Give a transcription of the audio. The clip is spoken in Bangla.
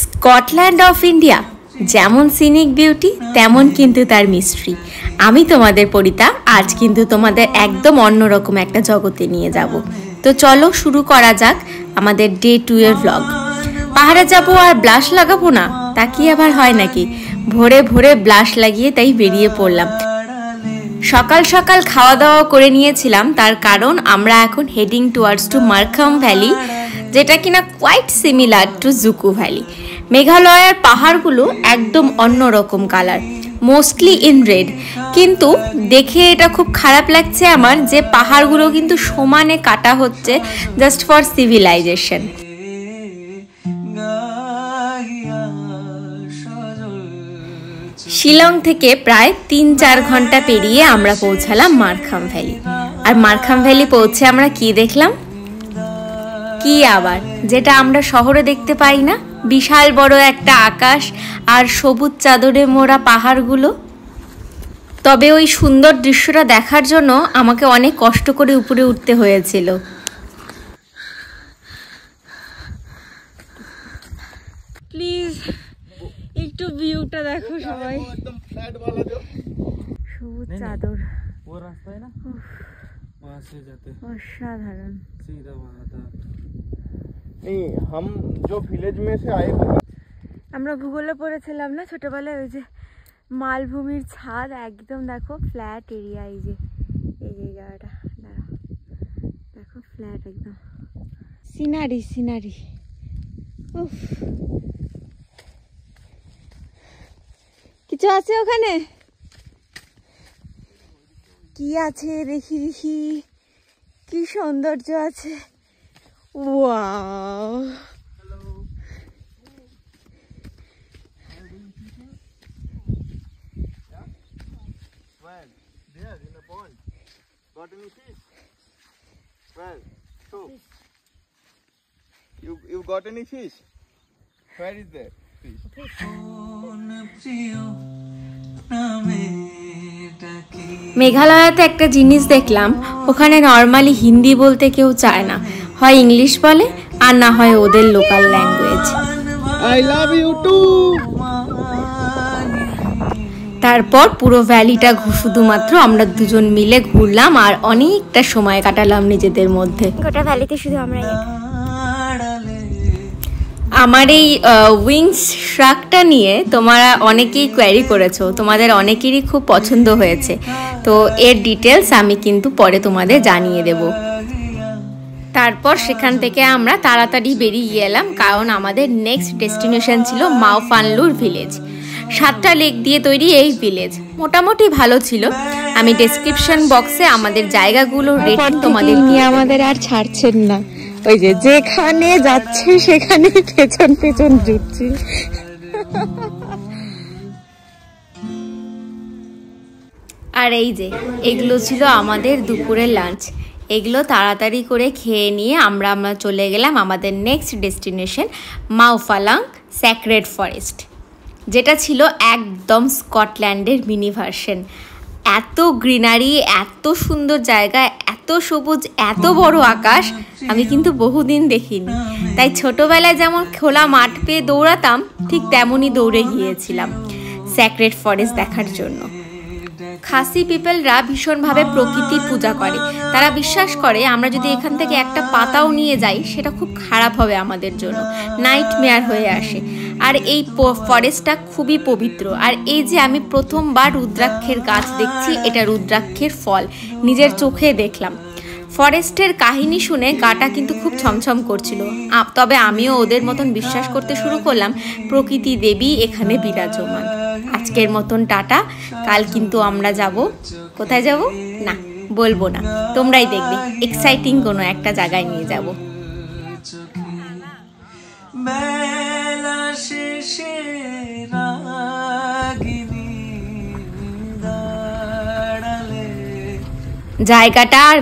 স্কটল্যান্ড অফ ইন্ডিয়া যেমন সিনিক বিউটি তেমন কিন্তু তার মিস্ট্রি। আমি তোমাদের পরিতা আজ কিন্তু তোমাদের একদম অন্যরকম একটা জগতে নিয়ে যাব। তো চলো শুরু করা যাক আমাদের ডে 2 এর ব্লগ। পাহাড়ে যাবো আর ব্লাশ লাগাবো না, তা কি আবার হয় নাকি? ভোরে ভোরে ব্লাশ লাগিয়ে তাই বেরিয়ে পড়লাম। সকাল সকাল খাওয়া দাওয়া করে নিয়েছিলাম, তার কারণ আমরা এখন heading towards to Markham valley, যেটা কিনা quite similar to Dzukou valley. মেঘালয়ের পাহাড়গুলো একদম অন্যরকম কালার, মোস্টলি ইন রেড। কিন্তু দেখে এটা খুব খারাপ লাগছে আমার যে পাহাড়গুলো কিন্তু সমানে কাটা হচ্ছে জাস্ট ফর সিভিলাইজেশন। শিলং থেকে প্রায় 3-4 ঘন্টা পেরিয়ে আমরা পৌঁছালাম মারখাম ভ্যালি। আর মারখাম ভ্যালি পৌঁছে আমরা কি দেখলাম? কি আবার, যেটা আমরা শহরে দেখতে পাই না, বিশাল বড় একটা আকাশ আর সবুজ চাদরে মোড়া পাহাড়গুলো। তবে ওই সুন্দর দৃশ্যটা দেখার জন্য আমাকে অনেক কষ্ট করে উপরে উঠতে হয়েছিল। প্লিজ একটু ভিউটা দেখো সবাই, সবুজ চাদর, অসাধারণ। আমরা ভূগোলে পড়েছিলাম না ছোটবেলায়, ওই যে মালভূমির ছাদ, একদম দেখো ফ্ল্যাট এরিয়া। এই যে জায়গাটা দেখো ফ্ল্যাট একদম, সিনারি সিনারি। উফ, কিছু আছে ওখানে? কি আছে দেখি দেখি, কি সৌন্দর্য আছে। Wow, Got any fish? Well, so you got any fish? Where is there fish? মেঘালয়াতে একটা জিনিস দেখলাম, ওখানে নর্মালি হিন্দি বলতে কেউ চায় না, হয় ইংলিশ বলে আর না হয় ওদের local language. I love you too. তারপর পুরো ভ্যালিটা শুধুমাত্র আমরা দুজন মিলে ঘুরলাম আর অনেকটা সময় কাটালাম নিজেদের মধ্যে। গোটা ভ্যালিতে শুধু আমরাই। আমার এই উইংস শ্রাকটা নিয়ে তোমরা অনেকেই কোয়ারি করেছো, তোমাদের অনেকেরই খুব পছন্দ হয়েছে। তো এর ডিটেলস আমি কিন্তু পরে তোমাদের জানিয়ে দেব। তারপর সেখান থেকে আমরা তাড়াতাড়ি বেরিয়ে এলাম, কারণ আমাদের নেক্সট ডেস্টিনেশন ছিল মাও ফানলুর ভিলেজ। 7টা লেক দিয়ে তৈরি এই ভিলেজ, মোটামুটি ভালো ছিল। আমি ডেসক্রিপশন বক্সে আমাদের জায়গাগুলো রেটিং তোমাদের দিয়ে, আমাদের আর ছাড়ছেন না। ওই যে যেখানে যাচ্ছে সেখানে পেছন পেছন জুটছি। আর এই যে এগুলো ছিল আমাদের দুপুরের লাঞ্চ। এগুলো তাড়াতাড়ি করে খেয়ে নিয়ে আমরা চলে গেলাম আমাদের নেক্সট ডেস্টিনেশন মাও ফালাং স্যাক্রেড ফরেস্ট, যেটা ছিল একদম স্কটল্যান্ডের মিনি ভার্সন। এত গ্রিনারি, এত সুন্দর জায়গা, এত সবুজ, এত বড় আকাশ আমি কিন্তু বহুদিন দেখিনি। তাই ছোটবেলায় যেমন খোলা মাঠ পেয়ে দৌড়াতাম, ঠিক তেমনই দৌড়ে গিয়েছিলাম স্যাক্রেড ফরেস্ট দেখার জন্য। খাসি পিপলরা ভীষণভাবে প্রকৃতির পূজা করে। তারা বিশ্বাস করে আমরা যদি এখান থেকে একটা পাতাও নিয়ে যাই সেটা খুব খারাপ হবে আমাদের জন্য, নাইটমেয়ার হয়ে আসে। আর এই ফরেস্টটা খুবই পবিত্র। আর এই যে আমি প্রথমবার রুদ্রাক্ষের গাছ দেখছি, এটা রুদ্রাক্ষের ফল নিজের চোখে দেখলাম। ফরেস্টের কাহিনী শুনে গাটা কিন্তু খুব ছমছম করছিল। তবে আমিও ওদের মতন বিশ্বাস করতে শুরু করলাম প্রকৃতি দেবী এখানে বিরাজমান। আজকের মতন টাটা। কাল কিন্তু আমরা যাব, কোথায় যাব না বলবো না, তোমরাই দেখবে, এক্সাইটিং কোনো একটা জায়গায় নিয়ে যাব। জায়গাটা